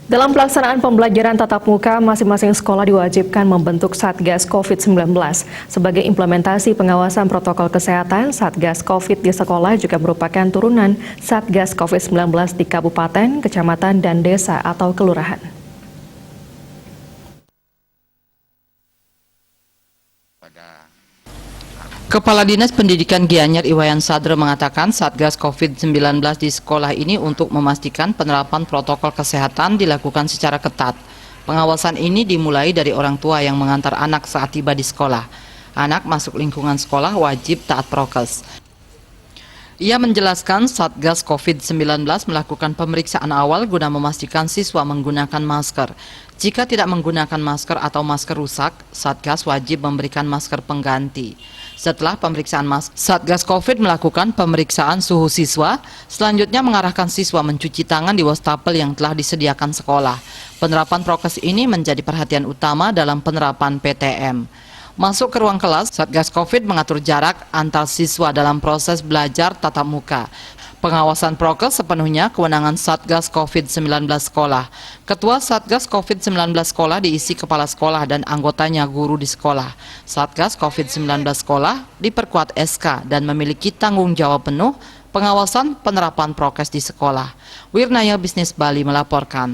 Dalam pelaksanaan pembelajaran tatap muka, masing-masing sekolah diwajibkan membentuk Satgas COVID-19. Sebagai implementasi pengawasan protokol kesehatan, Satgas COVID di sekolah juga merupakan turunan Satgas COVID-19 di kabupaten, kecamatan, dan desa atau kelurahan. Kepala Dinas Pendidikan Gianyar Iwayan Sadre mengatakan Satgas COVID-19 di sekolah ini untuk memastikan penerapan protokol kesehatan dilakukan secara ketat. Pengawasan ini dimulai dari orang tua yang mengantar anak saat tiba di sekolah. Anak masuk lingkungan sekolah wajib taat prokes. Ia menjelaskan Satgas COVID-19 melakukan pemeriksaan awal guna memastikan siswa menggunakan masker. Jika tidak menggunakan masker atau masker rusak, Satgas wajib memberikan masker pengganti. Setelah pemeriksaan Satgas COVID melakukan pemeriksaan suhu siswa, selanjutnya mengarahkan siswa mencuci tangan di wastafel yang telah disediakan sekolah. Penerapan prokes ini menjadi perhatian utama dalam penerapan PTM. Masuk ke ruang kelas, Satgas COVID mengatur jarak antar siswa dalam proses belajar tatap muka. Pengawasan prokes sepenuhnya kewenangan Satgas COVID-19 sekolah. Ketua Satgas COVID-19 sekolah diisi kepala sekolah dan anggotanya guru di sekolah. Satgas COVID-19 sekolah diperkuat SK dan memiliki tanggung jawab penuh pengawasan penerapan prokes di sekolah. Wirnaya Bisnis Bali melaporkan.